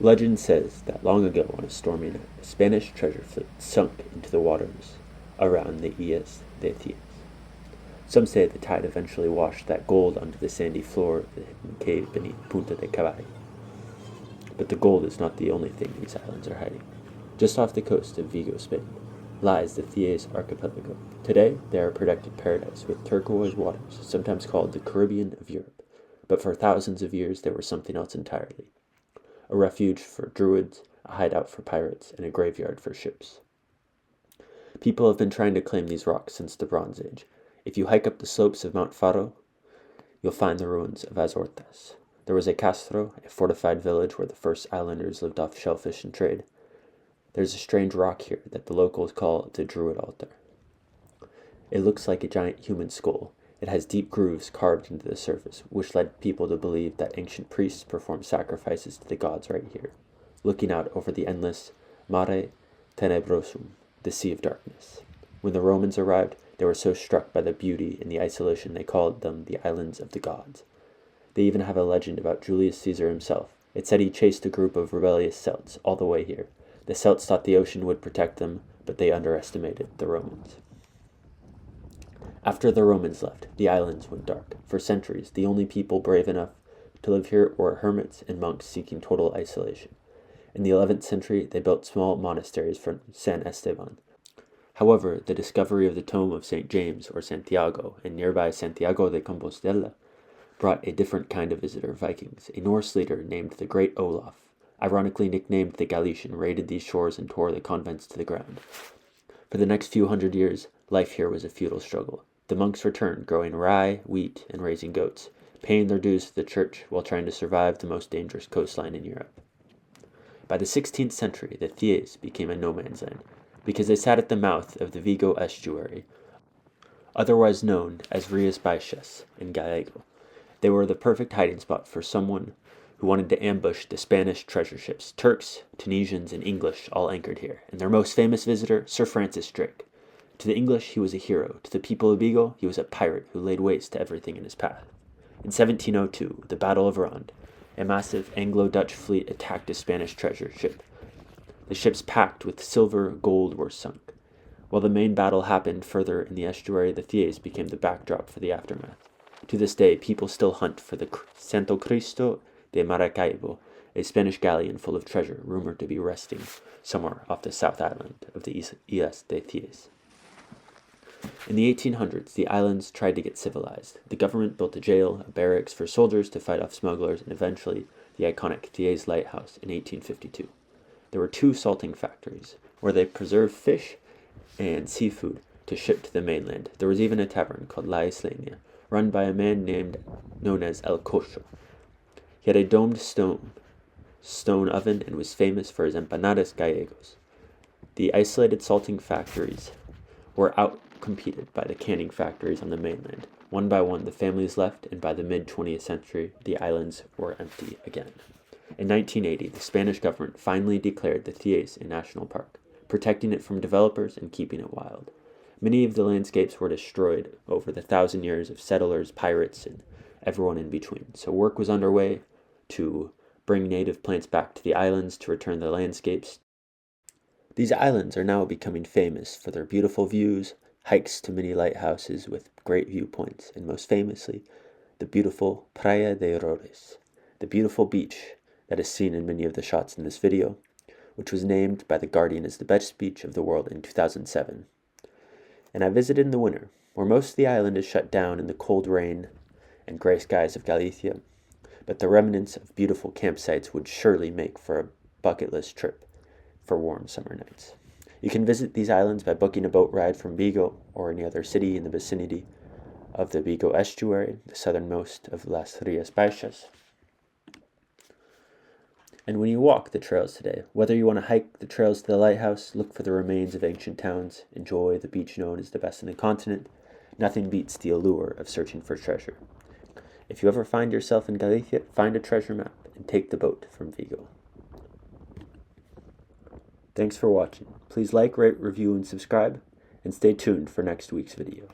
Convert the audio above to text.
Legend says that long ago on a stormy night, a Spanish treasure fleet sunk into the waters around the Cies de Cies. Some say the tide eventually washed that gold onto the sandy floor of the hidden cave beneath Punta de Caballo. But the gold is not the only thing these islands are hiding. Just off the coast of Vigo, Spain, lies the Cíes archipelago. Today, they are a protected paradise with turquoise waters, sometimes called the Caribbean of Europe. But for thousands of years, they were something else entirely. A refuge for druids, a hideout for pirates, and a graveyard for ships. People have been trying to claim these rocks since the Bronze Age. If you hike up the slopes of Mount Faro, you'll find the ruins of Azortas. There was a castro, a fortified village where the first islanders lived off shellfish and trade. There's a strange rock here that the locals call the Druid Altar. It looks like a giant human skull. It has deep grooves carved into the surface, which led people to believe that ancient priests performed sacrifices to the gods right here, looking out over the endless Mare Tenebrosum, the Sea of Darkness. When the Romans arrived, they were so struck by the beauty and the isolation they called them the Islands of the Gods. They even have a legend about Julius Caesar himself. It said he chased a group of rebellious Celts all the way here. The Celts thought the ocean would protect them, but they underestimated the Romans. After the Romans left, the islands went dark. For centuries, the only people brave enough to live here were hermits and monks seeking total isolation. In the 11th century, they built small monasteries for San Esteban. However, the discovery of the tomb of St. James or Santiago and nearby Santiago de Compostela brought a different kind of visitor, Vikings. A Norse leader named the Great Olaf, ironically nicknamed the Galician, raided these shores and tore the convents to the ground. For the next few hundred years, life here was a futile struggle. The monks returned, growing rye, wheat, and raising goats, paying their dues to the church while trying to survive the most dangerous coastline in Europe. By the 16th century, the Cies became a no-man's land, because they sat at the mouth of the Vigo estuary, otherwise known as Cies Baixas in Gallego. They were the perfect hiding spot for someone who wanted to ambush the Spanish treasure ships. Turks, Tunisians, and English all anchored here, and their most famous visitor, Sir Francis Drake. To the English, he was a hero. To the people of Vigo, he was a pirate who laid waste to everything in his path. In 1702, the Battle of Ronde, a massive Anglo-Dutch fleet attacked a Spanish treasure ship. The ships packed with silver, gold were sunk. While the main battle happened further in the estuary, the Cies became the backdrop for the aftermath. To this day, people still hunt for the Santo Cristo de Maracaibo, a Spanish galleon full of treasure, rumored to be resting somewhere off the south island of the Islas de Cies. In the 1800s, the islands tried to get civilized. The government built a jail, a barracks for soldiers to fight off smugglers, and eventually the iconic Cies Lighthouse in 1852. There were 2 salting factories, where they preserved fish and seafood to ship to the mainland. There was even a tavern called La Islenia, run by a man known as El Cocho. He had a domed stone oven and was famous for his empanadas gallegos. The isolated salting factories were outcompeted by the canning factories on the mainland. One by one, the families left, and by the mid-20th century, the islands were empty again. In 1980, the Spanish government finally declared the Cies a national park, protecting it from developers and keeping it wild. Many of the landscapes were destroyed over the 1,000 years of settlers, pirates, and everyone in between. So work was underway to bring native plants back to the islands, to return the landscapes. These islands are now becoming famous for their beautiful views, hikes to many lighthouses with great viewpoints, and most famously, the beautiful Praia de Errores, the beautiful beach that is seen in many of the shots in this video, which was named by The Guardian as the best beach of the world in 2007. And I visited in the winter, where most of the island is shut down in the cold rain and gray skies of Galicia, but the remnants of beautiful campsites would surely make for a bucket list trip for warm summer nights. You can visit these islands by booking a boat ride from Vigo or any other city in the vicinity of the Vigo estuary, the southernmost of Las Cies Baixas. And when you walk the trails today, whether you want to hike the trails to the lighthouse, look for the remains of ancient towns, enjoy the beach known as the best in the continent, nothing beats the allure of searching for treasure. If you ever find yourself in Galicia, find a treasure map and take the boat from Vigo. Thanks for watching. Please like, rate, review, and subscribe, and stay tuned for next week's video.